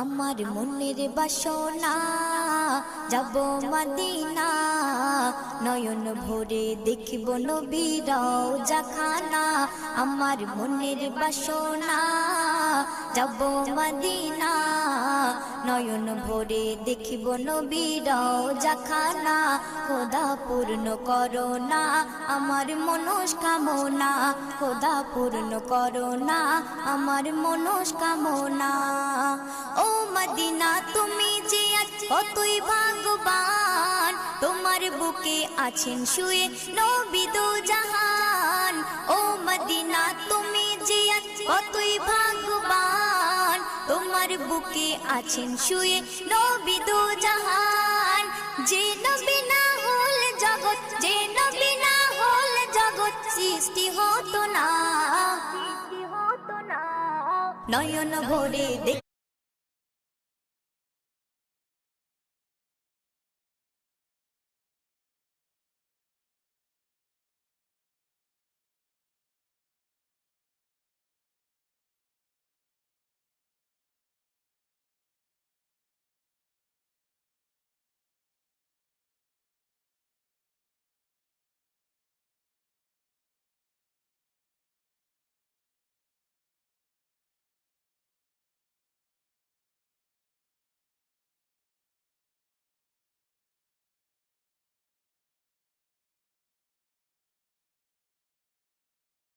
আমার মনের বাসনা যাব মদিনা, নয়ন ভরে দেখিব নবীর রওজাখানা। আমার মনের বাসনা যাব মদিনা, নয়ন ভরে দেখিব নবীর রওজাখানা। খোদা পূর্ণ করো না আমার মনস্কামনা, খোদা পূর্ণ করো না আমার মনস্কামনা। ও মদিনা তুমি যে আজ কতই ভাগ্যবান, তোমার বুকে আছেন শুয়ে নবী দো জাহান। ও মদিনা তুমি যে আজ কতই ভাগ্যবান, তোমার বুকে আছেন শুয়ে নবী দো জাহান। যে নবী না হল জগৎ, যে নবী না হল জগৎ সৃষ্টি হতো না। নয়ন ভরে